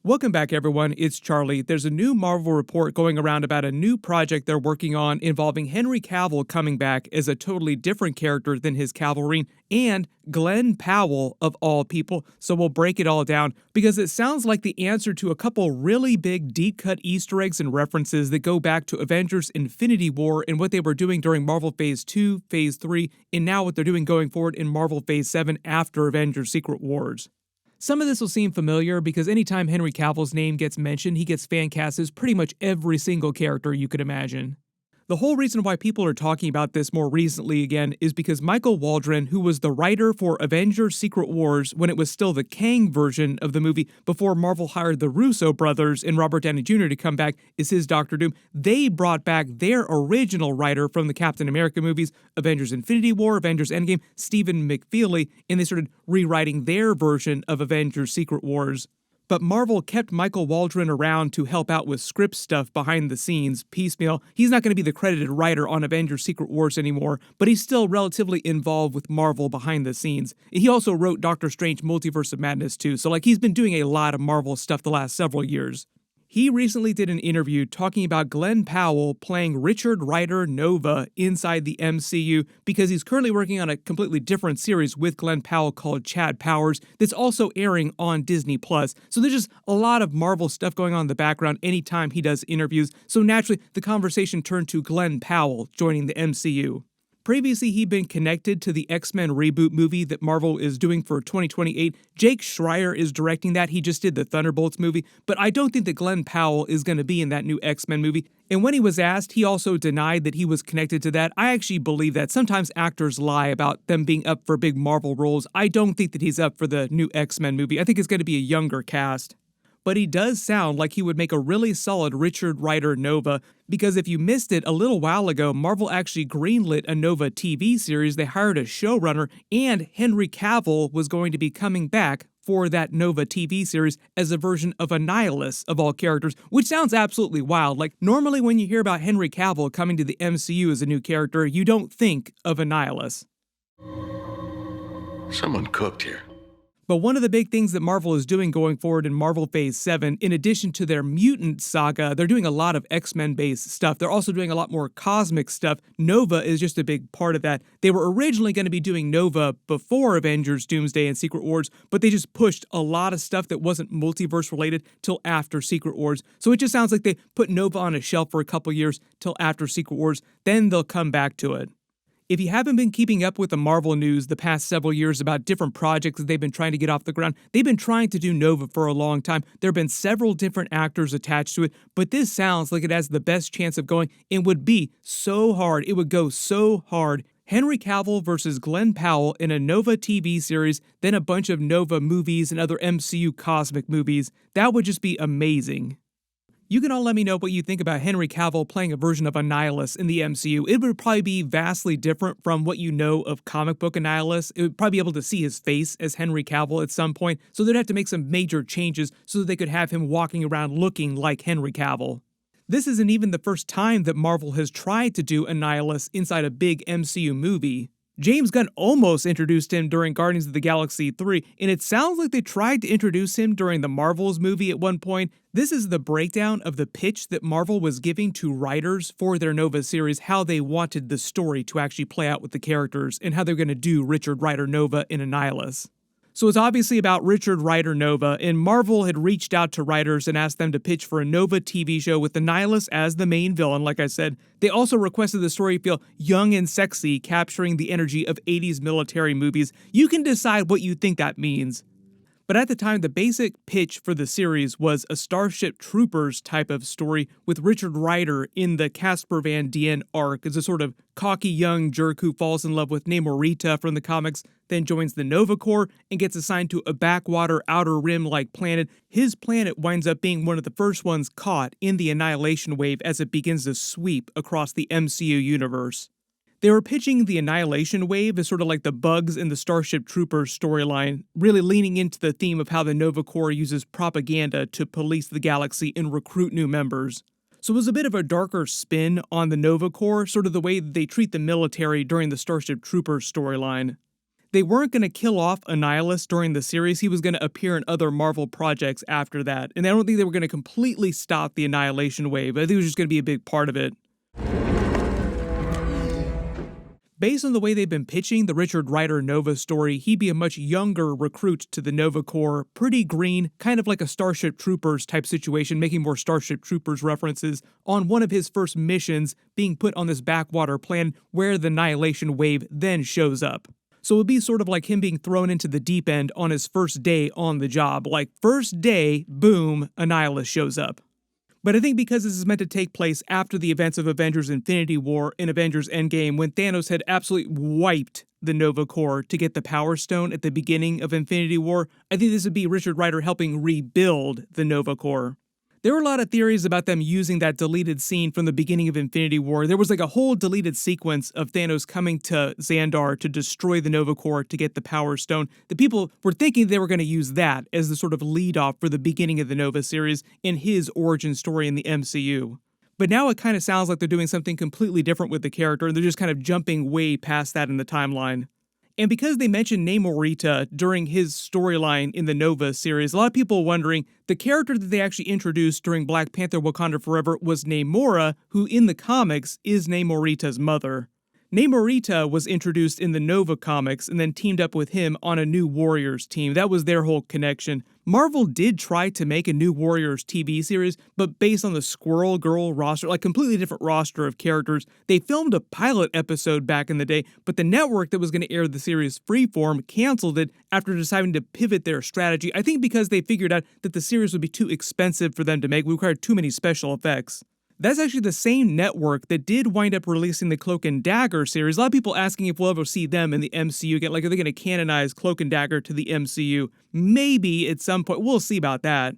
Welcome back, everyone. It's Charlie. There's a new Marvel report going around about a new project they're working on involving Henry Cavill coming back as a totally different character than his Wolverine, and Glenn Powell, of all people. So we'll break it all down because it sounds like the answer to a couple really big deep-cut Easter eggs and references that go back to Avengers Infinity War and what they were doing during Marvel Phase 2, Phase 3, and now what they're doing going forward in Marvel Phase 7 after Avengers Secret Wars. Some of this will seem familiar because anytime Henry Cavill's name gets mentioned, he gets fan cast as pretty much every single character you could imagine. The whole reason why people are talking about this more recently again is because Michael Waldron, who was the writer for Avengers Secret Wars when it was still the Kang version of the movie before Marvel hired the Russo brothers and Robert Downey Jr. to come back as his Doctor Doom, they brought back their original writer from the Captain America movies, Avengers Infinity War, Avengers Endgame, Stephen McFeely, and they started rewriting their version of Avengers Secret Wars. But Marvel kept Michael Waldron around to help out with script stuff behind the scenes, piecemeal. He's not going to be the credited writer on Avengers Secret Wars anymore, but he's still relatively involved with Marvel behind the scenes. He also wrote Doctor Strange Multiverse of Madness too, so he's been doing a lot of Marvel stuff the last several years. He recently did an interview talking about Glenn Powell playing Richard Rider Nova inside the MCU because he's currently working on a completely different series with Glenn Powell called Chad Powers that's also airing on Disney+. So there's just a lot of Marvel stuff going on in the background anytime he does interviews, so naturally the conversation turned to Glenn Powell joining the MCU. Previously, he'd been connected to the X-Men reboot movie that Marvel is doing for 2028. Jake Schreier is directing that. He just did the Thunderbolts movie, but I don't think that Glenn Powell is going to be in that new X-Men movie. And when he was asked, he also denied that he was connected to that. I actually believe that. Sometimes actors lie about them being up for big Marvel roles. I don't think that he's up for the new X-Men movie. I think it's going to be a younger cast. But he does sound like he would make a really solid Richard Rider Nova, because if you missed it, a little while ago, Marvel actually greenlit a Nova TV series. They hired a showrunner, and Henry Cavill was going to be coming back for that Nova TV series as a version of Annihilus, of all characters, which sounds absolutely wild. Normally when you hear about Henry Cavill coming to the MCU as a new character, you don't think of Annihilus. Someone cooked here. But one of the big things that Marvel is doing going forward in Marvel Phase 7, in addition to their mutant saga, they're doing a lot of X-Men-based stuff. They're also doing a lot more cosmic stuff. Nova is just a big part of that. They were originally going to be doing Nova before Avengers, Doomsday, and Secret Wars, but they just pushed a lot of stuff that wasn't multiverse-related till after Secret Wars. So it just sounds like they put Nova on a shelf for a couple years till after Secret Wars, then they'll come back to it. If you haven't been keeping up with the Marvel news the past several years about different projects that they've been trying to get off the ground, they've been trying to do Nova for a long time. There have been several different actors attached to it, but this sounds like it has the best chance of going and would be so hard. It would go so hard. Henry Cavill versus Glenn Powell in a Nova TV series, then a bunch of Nova movies and other MCU cosmic movies. That would just be amazing. You can all let me know what you think about Henry Cavill playing a version of Annihilus in the MCU. It would probably be vastly different from what you know of comic book Annihilus. It would probably be able to see his face as Henry Cavill at some point, so they'd have to make some major changes so that they could have him walking around looking like Henry Cavill. This isn't even the first time that Marvel has tried to do Annihilus inside a big MCU movie. James Gunn almost introduced him during Guardians of the Galaxy 3, and it sounds like they tried to introduce him during the Marvels movie at one point. This is the breakdown of the pitch that Marvel was giving to writers for their Nova series, how they wanted the story to actually play out with the characters, and how they're going to do Richard Rider Nova in Annihilus. So it's obviously about Richard Rider Nova, and Marvel had reached out to writers and asked them to pitch for a Nova TV show with Annihilus as the main villain, like I said. They also requested the story feel young and sexy, capturing the energy of 80s military movies. You can decide what you think that means. But at the time, the basic pitch for the series was a Starship Troopers type of story with Richard Rider in the Casper Van Dien arc as a sort of cocky young jerk who falls in love with Namorita from the comics, then joins the Nova Corps and gets assigned to a backwater outer rim-like planet. His planet winds up being one of the first ones caught in the Annihilation Wave as it begins to sweep across the MCU universe. They were pitching the Annihilation Wave as sort of like the Bugs in the Starship Troopers storyline, really leaning into the theme of how the Nova Corps uses propaganda to police the galaxy and recruit new members. So it was a bit of a darker spin on the Nova Corps, sort of the way they treat the military during the Starship Troopers storyline. They weren't going to kill off Annihilus during the series. He was going to appear in other Marvel projects after that. And I don't think they were going to completely stop the Annihilation wave. I think it was just going to be a big part of it. Based on the way they've been pitching the Richard Rider Nova story, he'd be a much younger recruit to the Nova Corps, pretty green, kind of like a Starship Troopers type situation, making more Starship Troopers references, on one of his first missions, being put on this backwater planet where the Annihilation wave then shows up. So it would be sort of like him being thrown into the deep end on his first day on the job. Like, first day, boom, Annihilus shows up. But I think because this is meant to take place after the events of Avengers Infinity War and Avengers Endgame, when Thanos had absolutely wiped the Nova Corps to get the Power Stone at the beginning of Infinity War, I think this would be Richard Rider helping rebuild the Nova Corps. There were a lot of theories about them using that deleted scene from the beginning of Infinity War. There was like a whole deleted sequence of Thanos coming to Xandar to destroy the Nova Corps to get the Power Stone. The people were thinking they were going to use that as the sort of lead-off for the beginning of the Nova series in his origin story in the MCU. But now it kind of sounds like they're doing something completely different with the character, and they're just kind of jumping way past that in the timeline. And because they mentioned Namorita during his storyline in the Nova series, a lot of people are wondering, the character that they actually introduced during Black Panther Wakanda Forever was Namora, who in the comics is Namorita's mother. Namorita was introduced in the Nova comics and then teamed up with him on a New Warriors team. That was their whole connection. Marvel did try to make a New Warriors TV series, but based on the Squirrel Girl roster, like completely different roster of characters. They filmed a pilot episode back in the day, but the network that was going to air the series Freeform canceled it after deciding to pivot their strategy. I think because they figured out that the series would be too expensive for them to make, required too many special effects. That's actually the same network that did wind up releasing the Cloak and Dagger series. A lot of people asking if we'll ever see them in the MCU again. Like, are they going to canonize Cloak and Dagger to the MCU? Maybe at some point. We'll see about that.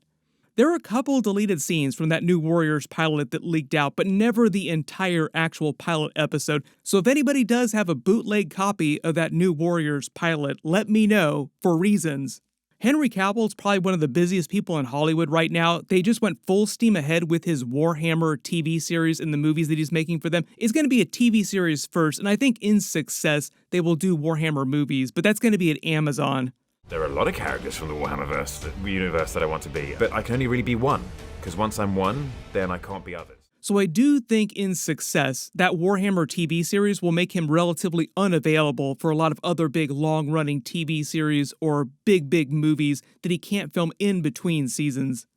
There are a couple deleted scenes from that New Warriors pilot that leaked out, but never the entire actual pilot episode. So if anybody does have a bootleg copy of that New Warriors pilot, let me know, for reasons. Henry Cavill is probably one of the busiest people in Hollywood right now. They just went full steam ahead with his Warhammer TV series and the movies that he's making for them. It's going to be a TV series first, and I think in success, they will do Warhammer movies, but that's going to be at Amazon. There are a lot of characters from the Warhammerverse, the universe that I want to be, but I can only really be one, because once I'm one, then I can't be others. So I do think in success, that Warhammer TV series will make him relatively unavailable for a lot of other big long-running TV series or big movies that he can't film in between seasons.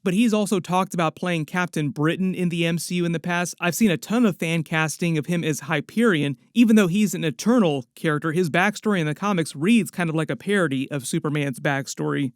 But he's also talked about playing Captain Britain in the MCU in the past. I've seen a ton of fan casting of him as Hyperion. Even though he's an Eternal character, his backstory in the comics reads kind of like a parody of Superman's backstory.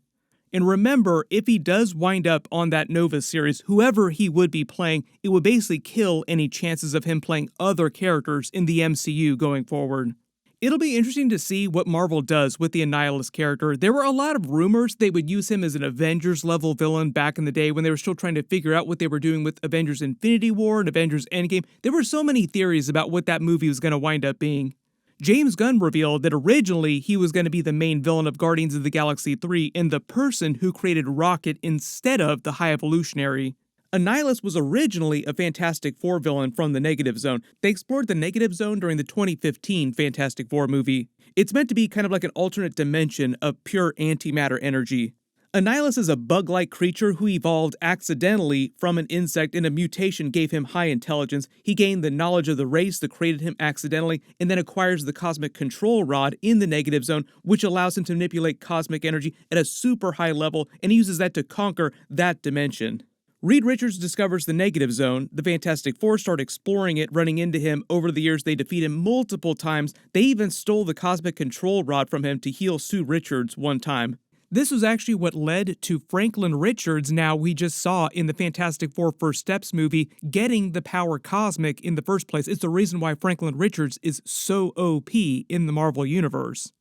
And remember, if he does wind up on that Nova series, whoever he would be playing, it would basically kill any chances of him playing other characters in the MCU going forward. It'll be interesting to see what Marvel does with the Annihilus character. There were a lot of rumors they would use him as an Avengers-level villain back in the day when they were still trying to figure out what they were doing with Avengers Infinity War and Avengers Endgame. There were so many theories about what that movie was going to wind up being. James Gunn revealed that originally he was going to be the main villain of Guardians of the Galaxy 3 and the person who created Rocket instead of the High Evolutionary. Annihilus was originally a Fantastic Four villain from the Negative Zone. They explored the Negative Zone during the 2015 Fantastic Four movie. It's meant to be kind of like an alternate dimension of pure antimatter energy. Annihilus is a bug-like creature who evolved accidentally from an insect, and a mutation gave him high intelligence. He gained the knowledge of the race that created him accidentally, and then acquires the cosmic control rod in the Negative Zone, which allows him to manipulate cosmic energy at a super high level, and he uses that to conquer that dimension. Reed Richards discovers the Negative Zone. The Fantastic Four start exploring it, running into him. Over the years, they defeat him multiple times. They even stole the cosmic control rod from him to heal Sue Richards one time. This was actually what led to Franklin Richards, now we just saw in the Fantastic Four First Steps movie, getting the power cosmic in the first place. It's the reason why Franklin Richards is so OP in the Marvel Universe.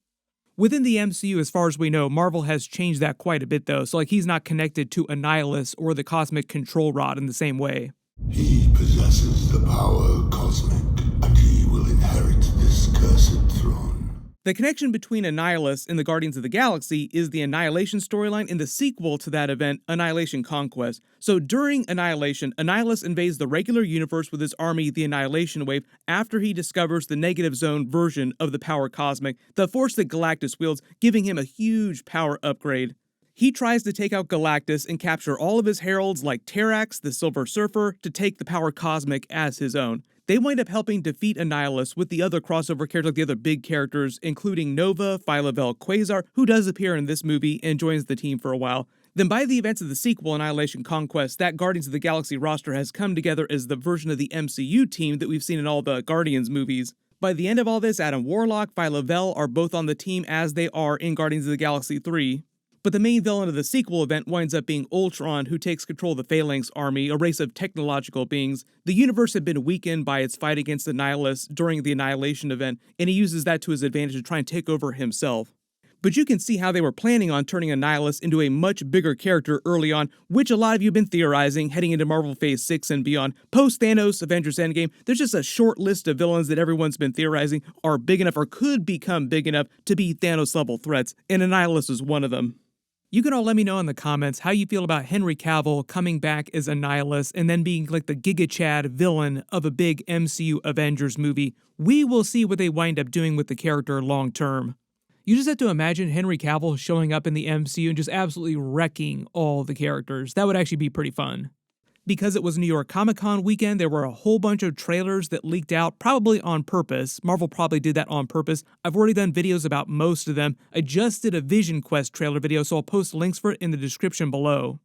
Within the MCU, as far as we know, Marvel has changed that quite a bit though, so like he's not connected to Annihilus or the cosmic control rod in the same way. He possesses the power cosmic, and he will inherit this cursed throne. The connection between Annihilus and the Guardians of the Galaxy is the Annihilation storyline in the sequel to that event, Annihilation Conquest. So during Annihilation, Annihilus invades the regular universe with his army, the Annihilation Wave, after he discovers the negative zone version of the power cosmic, the force that Galactus wields, giving him a huge power upgrade. He tries to take out Galactus and capture all of his heralds like Terrax, the Silver Surfer, to take the power cosmic as his own. They wind up helping defeat Annihilus with the other crossover characters, like the other big characters, including Nova, Phyla-Vell, Quasar, who does appear in this movie and joins the team for a while. Then by the events of the sequel, Annihilation Conquest, that Guardians of the Galaxy roster has come together as the version of the MCU team that we've seen in all the Guardians movies. By the end of all this, Adam Warlock, Phyla-Vell are both on the team as they are in Guardians of the Galaxy 3. But the main villain of the sequel event winds up being Ultron, who takes control of the Phalanx army, a race of technological beings. The universe had been weakened by its fight against Annihilus during the Annihilation event, and he uses that to his advantage to try and take over himself. But you can see how they were planning on turning Annihilus into a much bigger character early on, which a lot of you have been theorizing heading into Marvel Phase 6 and beyond. Post-Thanos, Avengers Endgame, there's just a short list of villains that everyone's been theorizing are big enough or could become big enough to be Thanos-level threats, and Annihilus is one of them. You can all let me know in the comments how you feel about Henry Cavill coming back as Annihilus and then being like the Giga Chad villain of a big MCU Avengers movie. We will see what they wind up doing with the character long term. You just have to imagine Henry Cavill showing up in the MCU and just absolutely wrecking all the characters. That would actually be pretty fun. Because it was New York Comic Con weekend, there were a whole bunch of trailers that leaked out, probably on purpose. Marvel probably did that on purpose. I've already done videos about most of them. I just did a Vision Quest trailer video, so I'll post links for it in the description below.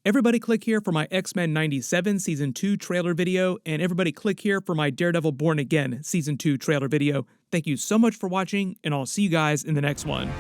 Everybody click here for my X-Men 97 Season 2 trailer video, and everybody click here for my Daredevil Born Again Season 2 trailer video. Thank you so much for watching, and I'll see you guys in the next one.